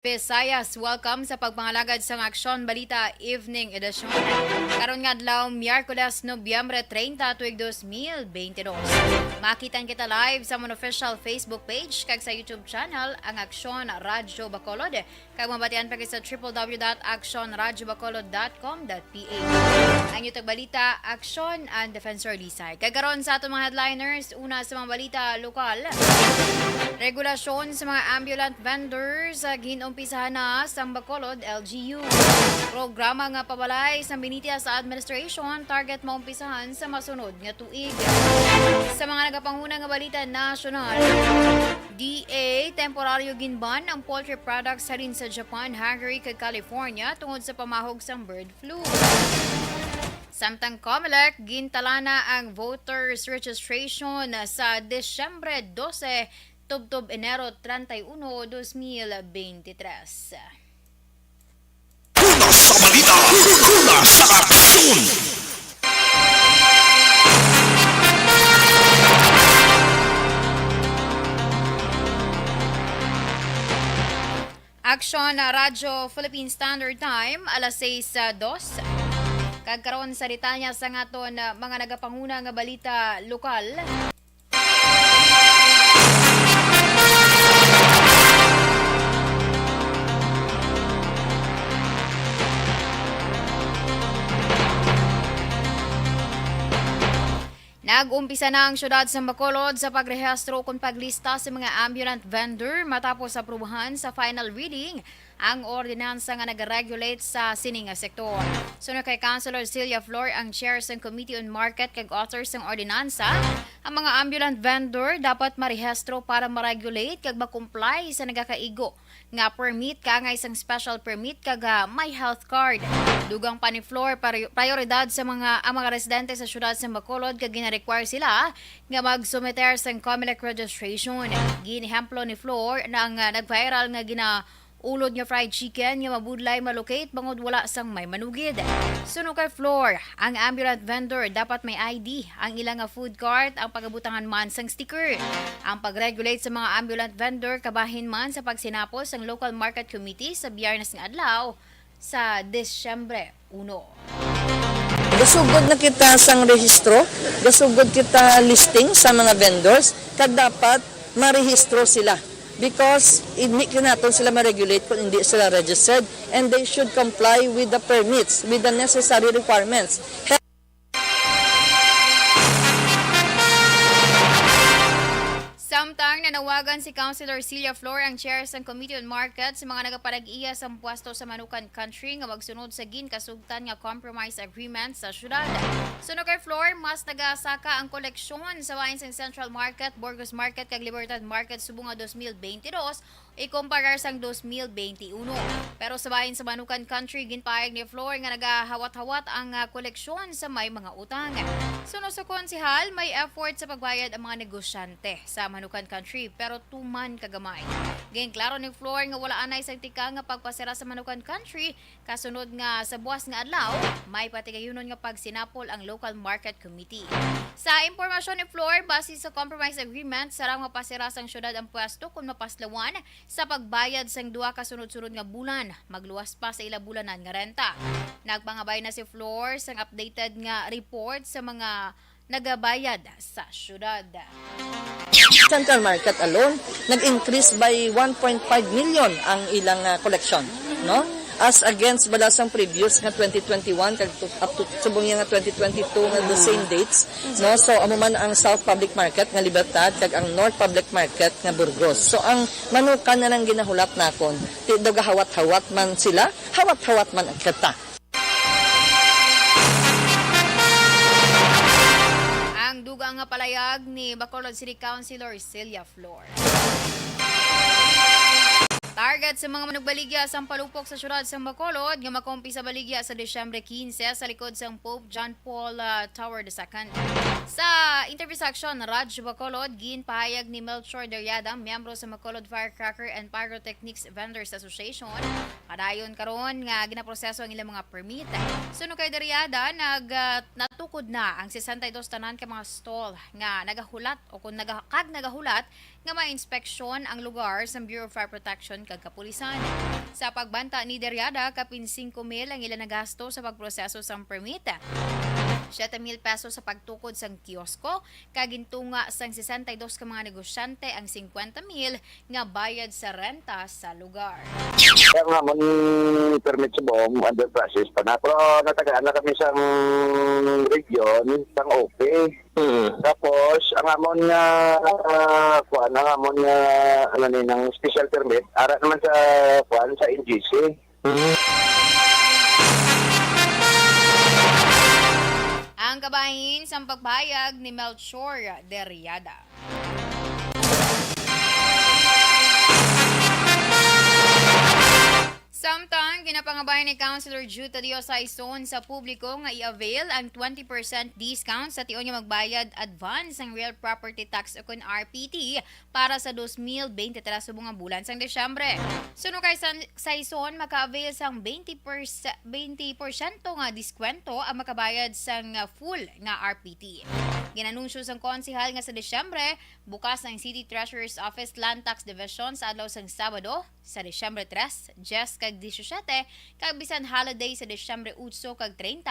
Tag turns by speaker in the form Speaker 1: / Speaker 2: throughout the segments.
Speaker 1: Visayas, welcome sa pagpangalagad sa Aksyon Balita Evening Edition. Karon nga adlaw Miyerkules, Nobyembre 30, tuig 2022. Makitan kita live sa mon official Facebook page kag sa YouTube channel ang Aksyon Radyo Bacolod. Kag mabatian pa sa www.aksyonradyobacolod.com.ph. Ang YouTube balita, Aksyon and Defensor Lisay. Kag karon sa atong mga headliners, una sa mga balita lokal. Regulasyon sa mga ambulant vendors ginumpisahan na sa Bacolod, LGU. Programa nga pabalay sa Binitias sa Administration, target maumpisahan sa masunod nga tuig. Sa mga nagapanguna nga balita nasyonal, DA, temporaryo ginban ang poultry products halin sa Japan, Hungary kag California tungod sa pamahog sang bird flu. Samtang COMELEC, gintalana ang voters registration sa Disyembre 12, tubtob Enero 31, 2023.
Speaker 2: Una sa balita, una sa aksyon.
Speaker 1: Aksyon Radyo Philippine Standard Time, alas 6:02. Kagkaroon sa Ritanya sa ngaton mga nagapanguna nga balita lokal. Nag-umpisa na ang syudad sa Bacolod sa pagrehistro kung paglista sa mga ambulant vendor matapos aprubahan sa final reading ang ordinansa nga nag-regulate sa sining nga sektor. Sunod kay Councilor Celia Flor, ang chair sa Committee on Market kag authors ng ordinansa, ang mga ambulant vendor dapat marehistro para ma-regulate kag ma-comply sa nagakaigo nga permit kangay isang special permit kag may health card. Dugang pa ni Flor prioridad sa ang mga residente sa syudad sa Bacolod kag gina-require sila nga mag-submiter sa COMELEC registration. Ginihemplo ni Flor na ang nag-viral nga ulod nga fried chicken nga mabudlay malocate bangod wala sang may manugid. Suno kay Flor, ang ambulant vendor dapat may ID, ang ilang nga food cart, ang pagabutangan man sang sticker. Ang pag-regulate sa mga ambulant vendor kabahin man sa pagsinapos ng local market committee sa Biyernes nga adlaw sa Disyembre 1.
Speaker 3: Gasugod na kita sang rehistro, gasugod kita listing sa mga vendors, kag dapat marehistro sila. Because hindi natin sila ma-regulate kung hindi sila registered, and they should comply with the permits, with the necessary requirements.
Speaker 1: Samtang nanawagan si Councilor Celia Flor, ang chair sa Committee on Market, sa mga nagaparag-iya sa pwesto sa Manukan Country nga magsunod sa ginkasugtan nga compromise agreement sa syudad. Suno kay Flor, mas nagasaka ang koleksyon sa wines ng Central Market, Burgos Market kag Libertad Market subong nga 2022 ikumparar sang 2021. Pero sa bahin sa Manukan Country, ginpayag ni Flor nga nagahawat-hawat ang koleksyon sa may mga utang. Suno sa konsehal, may effort sa pagbayad ang mga negosyante sa Manukan Country pero tuman kagamay. Gayng klaro ni Flor nga wala anay sa tika nga pagpasira sa Manukan Country, kasunod nga sa buwas nga adlaw may patigayunon nga pagsinapol ang local market committee. Sa impormasyon ni Flor, base sa compromise agreement, sarang mapasira sang syudad ang pwesto kung mapaslawan sa pagbayad sang duha ka sunod-sunod nga bulan, magluwas pa sa ila bulanan nga renta. Nagpangabay na si Flor sang updated nga report sa mga nagabayad sa syudad.
Speaker 3: Central Market alone, nag-increase by 1.5 million ang ilang collection, no? As against balasang previous nga 2021 kag up to subong nga 2022 nga the same dates, no? So amo man ang South Public Market nga Libertad kag ang North Public Market nga Burgos. So ang Manukan na nang ginahulat nakon, ti daw gahawat-hawat man sila, hawat-hawat man ang kita.
Speaker 1: Ang duga nga palayag ni Bacolod City Councilor Celia Flor. Target sa mga manugbaligya sa palupok sa syudad sa Bacolod nga makumpi sa baligya sa Disyembre 15 sa likod sa Pope John Paul Tower II. Sa interview sa Aksyon Radyo Bacolod, ginpahayag ni Melchor Deriada, miyembro sa Bacolod Firecracker and Pyrotechnics Vendors Association, kadayon karon nga ginaproseso ang ilang mga permit. Suno kay Deriada, natukod na ang 62 tanan ka mga stall nga nagahulat o kung nagahulat nga ma-inspeksyon ang lugar sa Bureau of Fire Protection kag kapulisan. Sa pagbanta ni Deryada, kapin 5,000 ang ilan nagasto sa pagproseso sang permit. 7,000 pesos sa pagtukod sang kiosko, kagintunga sang 62 ka mga negosyante ang 50,000 nga bayad sa renta sa lugar.
Speaker 4: Kaya nga mo ni permit sa buong under process pa na. Pero natagaan na kami sa region, sang OP. Tapos, ang amon nga, ng special permit, ara naman sa NGC.
Speaker 1: Ang kabahin sa pagbayag ni Melchor Deryada. Samtang, ginapangabayan ni Councilor Jude Tadeo Saison sa publiko nga i-avail ang 20% discount sa tiyon nga magbayad advance ng real property tax o kun RPT para sa 2023 subong nga bulan sang Desyembre. Suno kay Saison, maka-avail sang 20% nga diskwento ang makabayad sang full nga RPT. Ginanunsyo sang konsihal nga sa Desyembre, bukas ang City Treasurer's Office Land Tax Division sa adlaw sang Sabado sa Desyembre 3, 10 kag 17, kag bisan holiday sa Desyembre 8 kag 30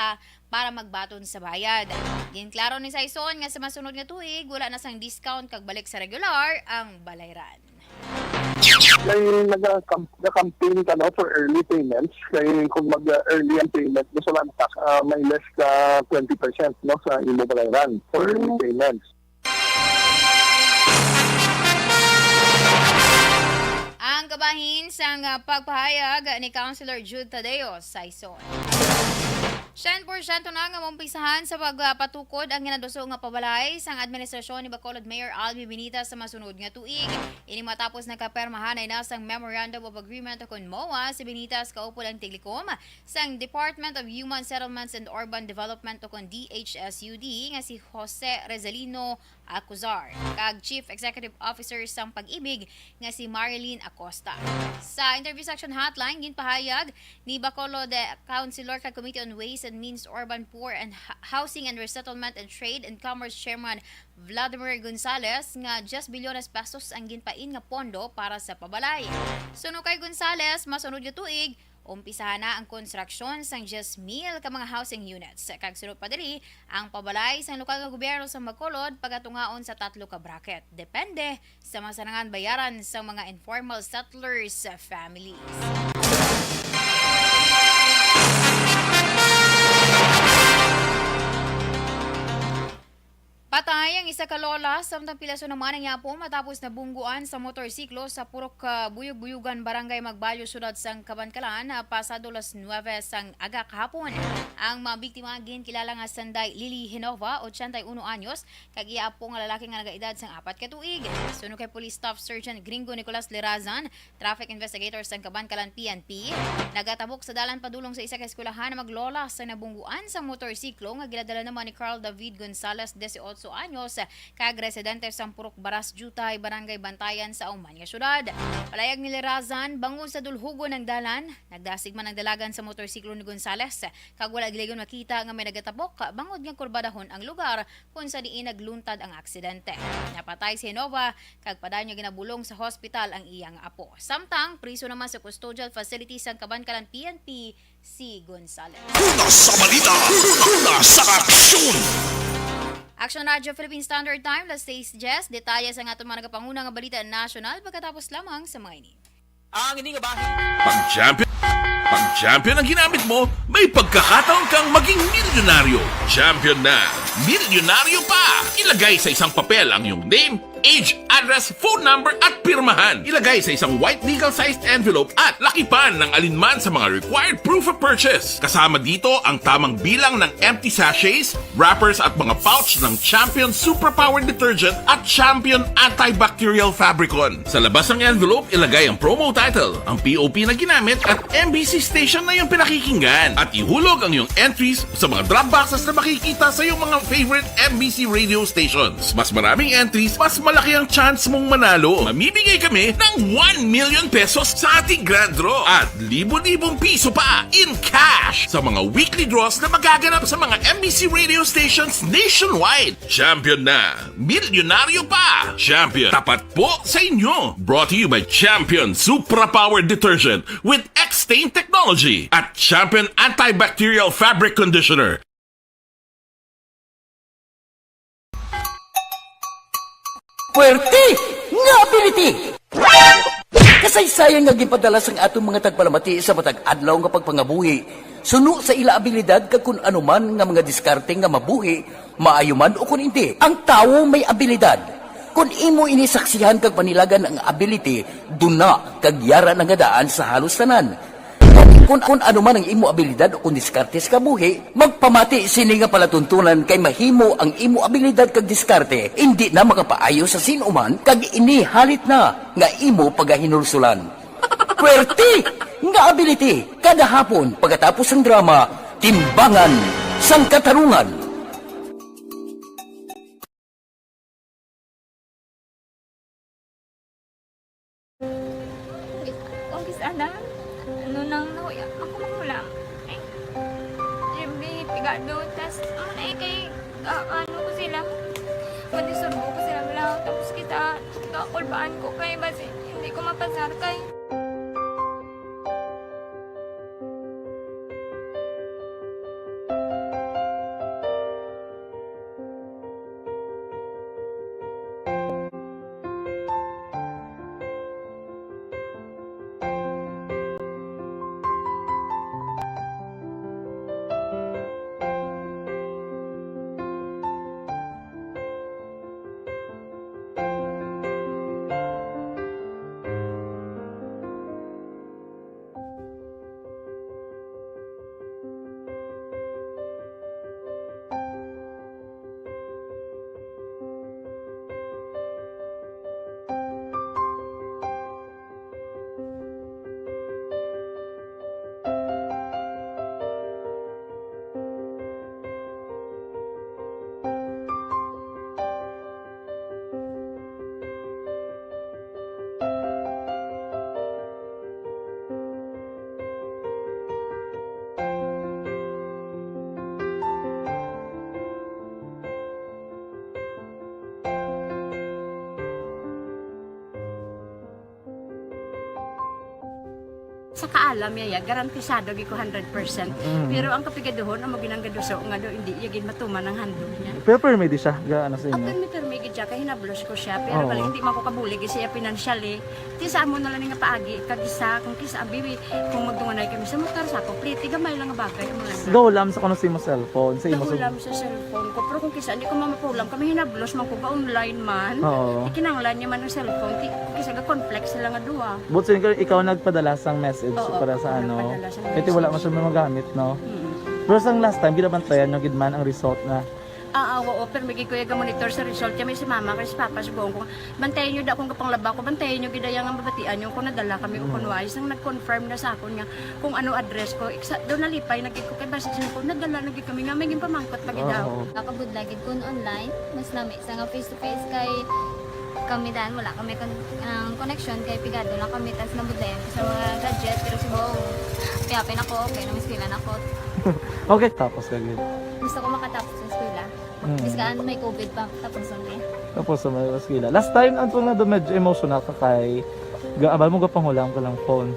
Speaker 1: para magbaton sa bayad. Ginklaro ni Saison nga sa masunod nga tuig wala na sang discount kag balik sa regular ang balayran.
Speaker 4: Kaya nag-campaign ka no, for early payments. Kaya kung mag-early ang payment, gusto lang tax, may less ka 20% no, sa imo balayran for early payments.
Speaker 1: Ang kabahin sa pagpahayag ni Councilor Jude Tadeo Saison. 100% na nga mampisahan sa pagpatukod ang ginaduso nga pabalay sang administrasyon ni Bacolod Mayor Albi Benita sa masunod nga tuig. Ini matapos nakapermahan ay nasang Memorandum of Agreement kon MOA si Benita sa kaupod ang Tiglikom sang Department of Human Settlements and Urban Development o kon DHSUD nga si Jose Rezalino Acuzar kag Chief Executive Officer sang Pag-ibig nga si Marilyn Acosta. Sa interview section hotline ginpahayag ni Bacolod Councilor kag Committee on Ways and Means Urban Poor and Housing and Resettlement and Trade and Commerce Chairman Vladimir Gonzales nga 10 bilyones pesos ang ginpain nga pondo para sa pabalay. Suno kay Gonzales, masunod nga tuig umpisahan na ang konstruksyon sang 10,000 ka mga housing units. Kag sunod pa diri ang pabalay sa lokal nga gobyerno sa Bacolod pagatungaon sa 3 ka bracket. Depende sa masanangan bayaran sa mga informal settlers families. Patay ang isa ka lola samtang pilaso naman ang yapo matapos na bungguan sa motorsiklo sa Purok Buyog-Buyugan, Barangay Magbalyo, Sudad sang Kabankalan pasado las 9 sang aga kahapon. Ang mga biktima kilala nga Sanday Lily Hinova, 81 anyos, kag iapo nga lalaki nga nagaedad sang 4 ka tuig. Suno kay Police Staff Sergeant Gringo Nicolas Lerazan, Traffic Investigator sang Kabankalan PNP, nagatabok sa dalan padulong sa isa ka eskwelahan na maglola sa nabungguan sa motorsiklo nga giladala naman ni Carl David Gonzales, 18 anyos, kag residente sa Purok Baras Jutay, Barangay Bantayan sa Umanya Syudad. Palayag ni Lerazan, bangon sa dulhugon ng dalan, nagdasig man ang dalagan sa motorsiklo ni Gonzales, kag wala gilayon makita nga may nagatabok, bangod nga kurbadahon ang lugar kung sa diin nagluntad ang aksidente. Napatay si Hinova, kag padayon niya ginabulong sa hospital ang iyang apo. Samtang, priso naman sa custodial facility sa Kabankalan PNP si Gonzales.
Speaker 2: Una sa balita, una sa aksyon.
Speaker 1: Aksyon Radio Philippine Standard Time, last days Jess, detalye sa nga itong mga nagapanguna nga balita national pagkatapos lamang sa mga ini.
Speaker 5: Ang hindi nga ba?
Speaker 2: Pag-champion ang ginamit mo, may pagkakataon kang maging milyonaryo. Champion na, milyonaryo pa! Ilagay sa isang papel ang iyong name, age, address, phone number at pirmahan. Ilagay sa isang white legal-sized envelope at lakipan ng alinman sa mga required proof of purchase. Kasama dito ang tamang bilang ng empty sachets, wrappers at mga pouch ng Champion Superpower Detergent at Champion Antibacterial Fabricon. Sa labas ng envelope, ilagay ang promo title, ang POP na ginamit at MBC station na yung pinakikinggan. At ihulog ang iyong entries sa mga drop boxes na makikita sa iyong mga favorite MBC radio stations. Mas maraming entries, mas malaki ang chance mong manalo. Mamimigay kami ng 1 million pesos sa ating grand draw at libo-libong piso pa in cash sa mga weekly draws na magaganap sa mga MBC radio stations nationwide. Champion na, milyonaryo pa. Champion, tapat po sa inyo. Brought to you by Champion Supra Power Detergent with X-Stain Technology at Champion Antibacterial Fabric Conditioner.
Speaker 5: Puwerte nga ability! Kasaysayan nga gipadala sang atong mga tagpalamati sa matag adlaw nga pagpangabuhi. Suno sa ila abilidad kag kun anuman nga mga diskarte nga mabuhi, maayo man o kun hindi. Ang tawo may abilidad. Kung imo inisaksihan kag panilagan ang ability, duna kag yara nga daan sa halos tanan. Kung ano man ang imo abilidad o kung diskarte sa kabuhi, magpamati sini nga palatuntunan kay mahimo ang imo abilidad kag diskarte, hindi na makapaayo sa sinuman kag inihalit na nga imo pagahinulsulan. Puwerte nga ability, kada hapon pagkatapos ng drama, timbangan sang katarungan.
Speaker 6: Sana, ano nang nauya, ako makulang. Eh, siyempre, pigado, tas, kay, ano ko sila, manisurbo ko sila lang, tapos kita, kakulbaan ko kay, basi, hindi ko mapasar kay.
Speaker 7: Sa kaalam yaya, garantisado gi ko 100%. Pero ang kapigaduhon, ang maginanggaduso nga do, hindi yagin matuman ang handog niya.
Speaker 8: Pero permedi siya, gaano sa
Speaker 7: Ang
Speaker 8: inyo?
Speaker 7: permit siya, kaya hinablos ko siya. Pero
Speaker 8: Oo.
Speaker 7: bali, hindi man ko kabulig siya financially. Tisa mo na lang nga paagi, kagisa, kung kisa ang bibi, kung magdunganay kami sa motor, sa complete, gamay lang nga bagay.
Speaker 8: Gawlam sa kano sa imo cellphone, sa imo
Speaker 7: Nahulam sa cellphone ko. Pero kung kisa, hindi ko mamapulam. Kami hinablos man ko ba online man.
Speaker 8: Oo.
Speaker 7: Ikinanglan niya man ang cellphone. Kung kisa ga complex sila nga duwa.
Speaker 8: But so, ikaw nagpadala sang message
Speaker 7: Oo,
Speaker 8: para sa
Speaker 7: ako
Speaker 8: ano.
Speaker 7: nagpadala sang
Speaker 8: Kasi wala
Speaker 7: message.
Speaker 8: man siya magamit, no?
Speaker 7: Mm.
Speaker 8: Pero sang last time, ginabantayan nyo gidman ang result na.
Speaker 7: Oo, pero may kuya ga monitor sa result kami si mama kasi si papa si buong ko. Bantayan niyo da kung kapang laba ko, bantayan niyo gidayang ang babatian yung kung nadala kami ko kunwari sang nag-confirm na sa akon nga kung ano address ko. Doon nalipay nagig ko kay basta ko nadala nagig kami nga may pamangkot pagi daw.
Speaker 8: Oo.
Speaker 6: Kakabudlagid kun online, mas lami sa nga face to face kay kami dahil wala kami connection kay pigado na kami tas nabudlayan sa mga gadget pero si buong piyapin ako, okay na miskilan ako.
Speaker 8: Okay, tapos kagid.
Speaker 6: Gusto ko makatapos sa eskwela. Biskaan may COVID pa tapos ulit.
Speaker 8: Tapos sa mga skila. Last time, ang na do medyo emotional ka kay gaabal mo gapanghulam ka lang phone.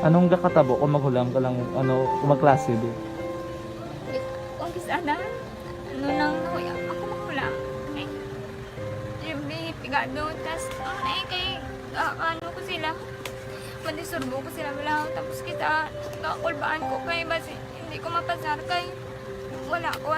Speaker 8: Anong gakatabo kung maghulam ka lang, ano, kung magklase di?
Speaker 6: Kung sana, ano nang nauya, ako makulang. Eh, siyempre, pigado, tas, kay, ano ko sila, manisurbo ko sila lang, tapos kita, kakulbaan ko kay, basi, hindi ko mapasar kay, wala ko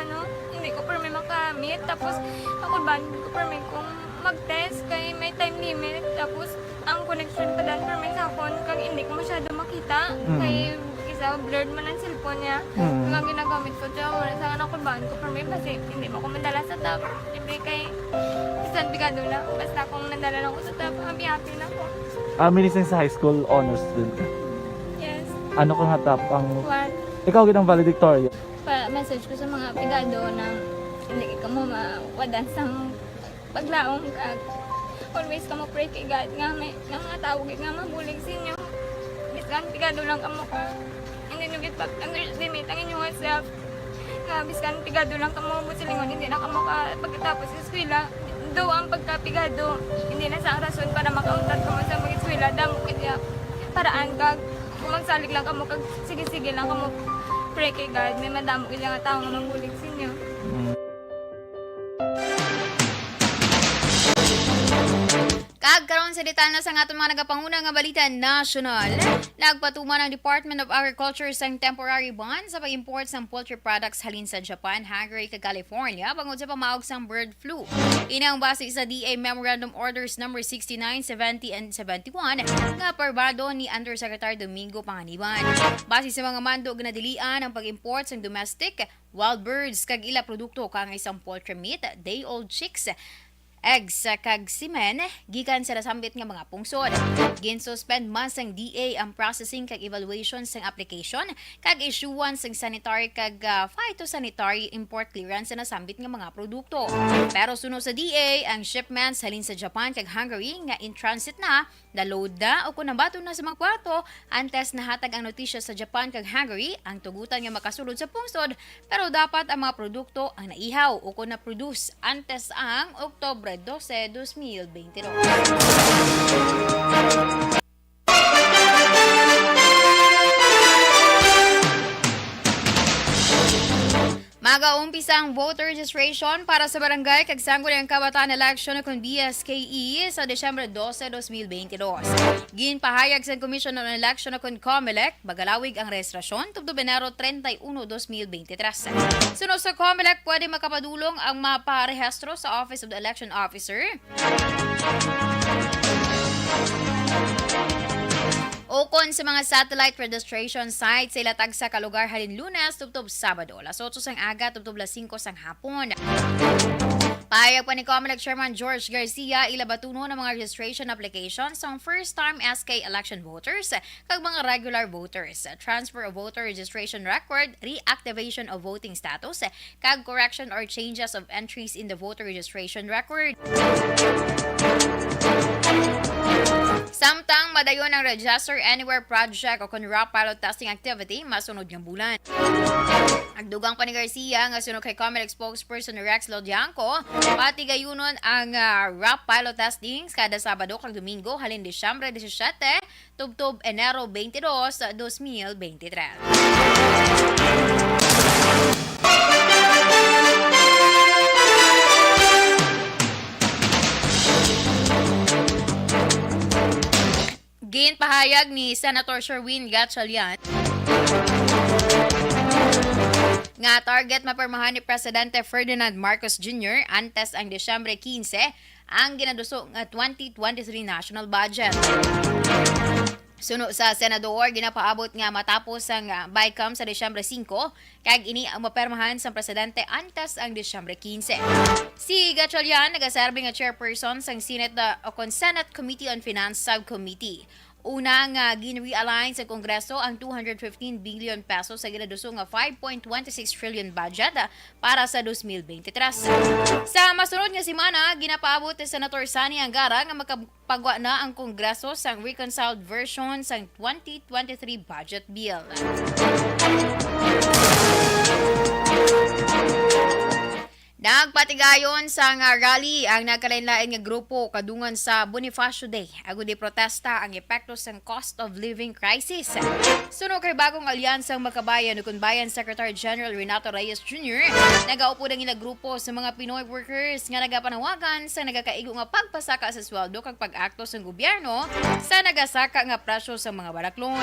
Speaker 6: hindi ko permi makamit, tapos, kakulbaan ko permi kung mag-test kay may time limit, tapos, ang connection pa dan permi sa akon, kag hindi ko masyado makita, kay, isa, blurred man ang cellphone niya, kung ang ginagamit ko siya, wala sa kakulbaan ko permi, kasi hindi mo ko mandala sa tab, siyempre kay, isang bigado na, basta kung nandala lang ko sa tab, happy na ako.
Speaker 8: Minising sa high school honors student ka.
Speaker 6: Yes.
Speaker 8: Ano kang hatap ang...
Speaker 6: What?
Speaker 8: Ikaw ginang valedictorian.
Speaker 6: Pa-message ko sa mga pigado na hindi ka mo mawadan sang paglaong kag always kamo pray kay God nga may nga mga tawag nga mabulig sa inyo. Biskan pigado lang kamo ko. Hindi nyo git pag-underestimate ang inyong self. Nga biskan pigado lang kamo mo silingon hindi na kamo ka pagkatapos sa eskwela. Do ang pagkapigado hindi na sa rason para makauntat kamo sa mga eskwela damo kaya paraan kag kung magsalig lang kamo kag sige-sige lang kamo pray kay God may madamo kaya nga tao nga mabulig sa inyo.
Speaker 1: Kag karon sa detalye na sa aton mga nagapanguna nga balita national, nagpatuman ang Department of Agriculture sang temporary ban sa pag-import ng poultry products halin sa Japan, Hungary kag California bangod sa pamaog sang bird flu. Inang base sa DA Memorandum Orders number 69, 70 and 71 nga aprobado ni Undersecretary Domingo Panganiban. Base sa mga mando ginadilian ang pag-import sang domestic wild birds kag ila produkto kang isang poultry meat, day-old chicks, eggs kag semen gikan sa nasambit nga mga pungsod. Ginsuspend man sang DA ang processing kag evaluation sang application kag issuean sang sanitary kag phytosanitary import clearance sa nasambit nga mga produkto. Pero sunod sa DA ang shipments halin sa Japan kag Hungary nga in transit na load na o kung nabato na sa mga kwarto antes nahatag ang notisya sa Japan kag Hungary ang tugutan nga makasulod sa pungsod pero dapat ang mga produkto ang naihaw o kung na-produce antes ang Oktubre 12, 2022. Mag-aumpisa ang voter registration para sa barangay kag Sangguniang Kabataan Election na kun BSKE sa Desyembre 12, 2022. Ginpahayag sa Commission on Election na kun COMELEC, bagalawig ang rehistrasyon tubto Enero 31, 2023. Sunod sa COMELEC, pwede makapadulong ang maparehistro sa Office of the Election Officer o kon sa mga satellite registration sites sa ilatag sa kalugar halin Lunes tubtob Sabado, las 8 sang aga tubtob las 5 sang hapon. Payag pa ni COMELEC Chairman George Garcia ilabatuno ng mga registration applications sa first-time SK election voters kag mga regular voters, transfer of voter registration record, reactivation of voting status, kag correction or changes of entries in the voter registration record. Samtang madayon ang Register Anywhere project o kung RAP pilot testing activity masunod ng bulan. Agdugang pa ni Garcia nga sunod kay COMELEC spokesperson Rex Lodianco, pati gayunon ang RAP pilot testing kada Sabado kag Domingo halin Disyembre 17 tubtob Enero 22, 2023. Ginpahayag ni Senator Sherwin Gatchalian nga target mapermahan ni Presidente Ferdinand Marcos Jr. antes ang Disyembre 15 ang ginaduso nga 2023 national budget. Suno sa Senador, ginapaabot nga matapos ang BICAM sa Disyembre 5, kag ini ang mapermahan sa Presidente antes ang Disyembre 15. Si Gatchalian, nagaserbe nga chairperson sa Senate Committee on Finance Subcommittee. Unang gin-realign sa Kongreso ang 215 billion pesos sa ginaduso nga 5.26 trillion budget para sa 2023. Sa masunod nga semana, ginapaabot ni Senator Sani Angara nga makapagwa na ang Kongreso sa reconciled version sa 2023 budget bill. Nagpatigayon sa nga rally ang nagkalain-lain nga grupo kadungan sa Bonifacio Day. Agud di protesta ang epekto sa cost of living crisis. Sunog kay bagong alyansang Makabayan ug Bayan Secretary General Renato Reyes Jr. Nagaupo ang ila grupo sa mga Pinoy workers nga nagapanawagan sa nagakaigo nga pagpasaka sa sweldo kag pag-akto sa gobyerno sa nagasaka nga presyo sa mga baraklon.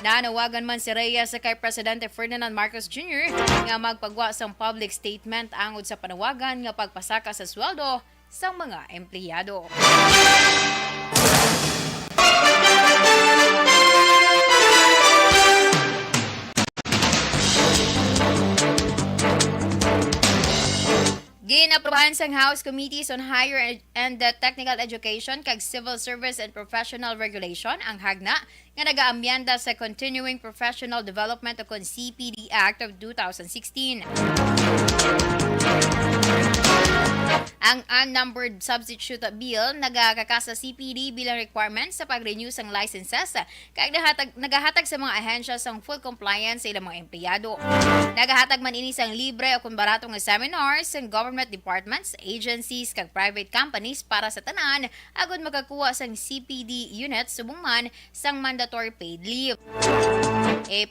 Speaker 1: Nanawagan man si Reyes sa kay Presidente Ferdinand Marcos Jr. nga magpagwa sa public statement angod sa panawagan nga pagpasaka sa sweldo sa mga empleyado. Ginaprobahan sang House Committees on Higher and Technical Education kag Civil Service and Professional Regulation ang hagna nga nagaamyenda sa Continuing Professional Development o CPD Act of 2016. Ang unnumbered substitute bill nagakaka sa CPD bilang requirement sa pag-renew sang licenses kay nagahatag sa mga ahensya sang full compliance sa ilang mga empleyado. Nagahatag man ini sang libre o kung barato nga seminars sa government departments, agencies kag private companies para sa tanan agud makakuha sang CPD units subong man sang mandatory paid leave.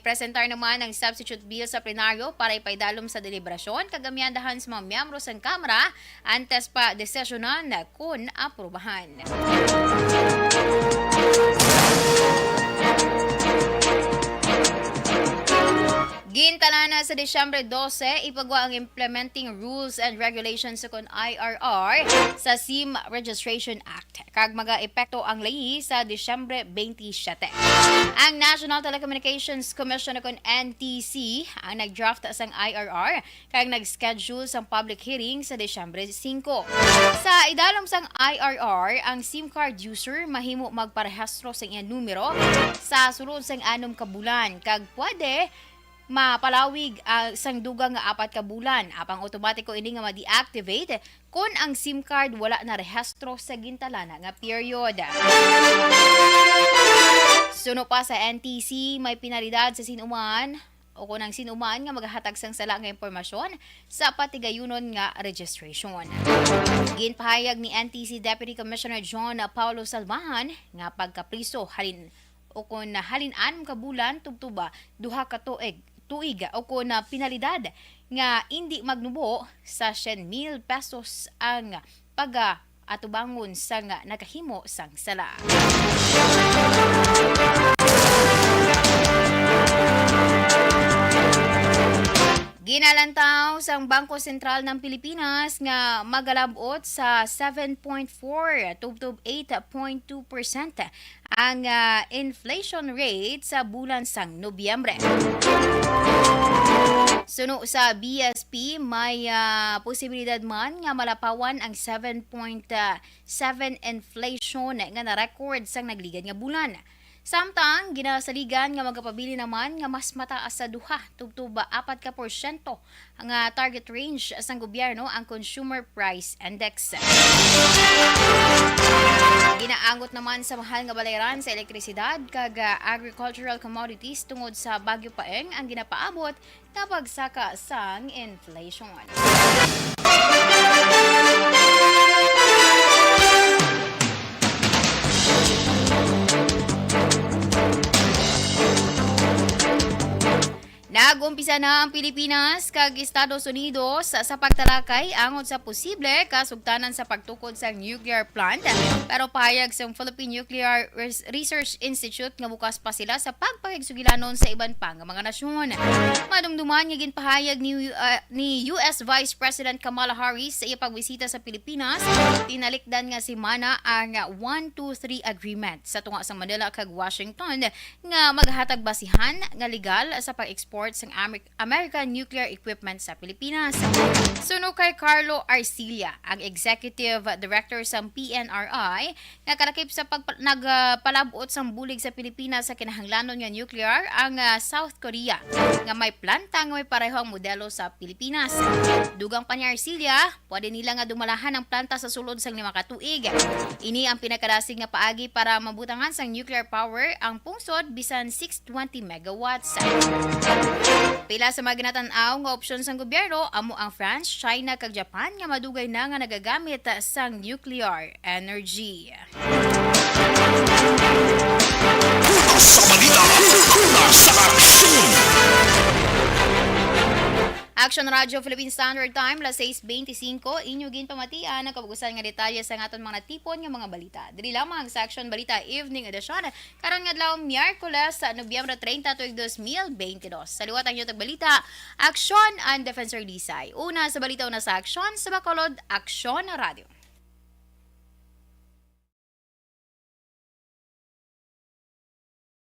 Speaker 1: Presentar naman ang substitute bill sa plenaryo para ipaidalom sa deliberasyon kagamiandahan sa mga miyembro sa Kamara antes pa desisyonan na kung aprubahan. Gintala na sa Disyembre 12, ipagawa ang Implementing Rules and Regulations sa IRR sa SIM Registration Act. Kag maga-epekto ang layi sa Disyembre 27. Ang National Telecommunications Commission kon NTC ang nag-draft sang IRR kag nag-schedule sang public hearing sa Disyembre 5. Sa idalom sang IRR, ang SIM card user mahimo magparehistro sa iyang numero sa sulod sang 6 ka bulan kag pwede mapalawig sang dugang nga 4 ka bulan apang automatiko ini nga ma-deactivate kung ang SIM card wala na rehistro sa gintalana nga period. Suno pa sa NTC, may pinalidad sa sinuman o kung ang sinuman nga maghatag sang sala nga impormasyon sa patigayunon nga registration. Ginpahayag ni NTC Deputy Commissioner John Paulo Salmahan nga pagkapriso halin o kung halin-anom ka bulan tubtuba duha ka tuig o kung pinalidad nga hindi magnubo sa 100,000 pesos ang pag-atubangon sang nakahimo sang sala. Ginalantaw sang Bangko Sentral ng Pilipinas nga magalabot sa 7.4 tubtub 8.2% ang inflation rate sa bulan sang Nobyembre. Suno sa BSP, may posibilidad man nga malapawan ang 7.7 inflation nga na-record sang nagligad nga bulan. Samtang, ginasaligan nga magapabili naman nga mas mataas sa duha, tubtuba 4% ang target range sang gobyerno ang Consumer Price Index. Ginaangot naman sa mahal nga balayran sa elektrisidad kag agricultural commodities tungod sa Bagyo Paeng ang ginapaabot na pagsaka sang inflation. Nag-umpisa na ang Pilipinas kag Estados Unidos sa pagtalakay angod sa posible kasugtanan sa pagtukod sa nuclear plant. Pero pahayag sa Philippine Nuclear Research Institute nga bukas pa sila sa pagpakigsugilanon sa iban pang mga nasyon. Madumduman nga ginpahayag ni US Vice President Kamala Harris sa iyang pagbisita sa Pilipinas, tinalikdan nga si Mana ang 123 agreement sa tunga sa Manila kag Washington nga maghatag basihan nga legal sa pag-export sa American nuclear equipment sa Pilipinas. Suno kay Carlo Arcilla, ang Executive Director sa PNRI, nga kalakip sa nagpalabot sang bulig sa Pilipinas sa kinahanglanon nga nuclear ang South Korea, nga may planta nga may parehong modelo sa Pilipinas. Dugang pa ni Arcilla, pwede nila nga dumalahan ang planta sa sulod sang 5 ka tuig. Ini ang pinakadasig nga paagi para mabutangan sang nuclear power ang pungsod bisan 620 megawatts. Pila sa mga ginatanaw nga opsyon sang gobyerno amo ang France, China kag Japan nga madugay na nga nagagamit sang nuclear energy.
Speaker 2: Sa balita, sa aksyon!
Speaker 1: Aksyon Radio Philippine Standard Time, las 6:25, inyo ginpamatian ang kabugusan nga detalye sa aton mga tipon nga mga balita. Dili lamang sa Aksyon Balita Evening Edition karon nga adlaw Miyerkules sa Nobyembre 30 tuig 2022. Sa liwat ang yutag balita, Aksyon and Defensor Lisay. Una sa balita, una sa Aksyon, sa Bacolod, Aksyon Radio.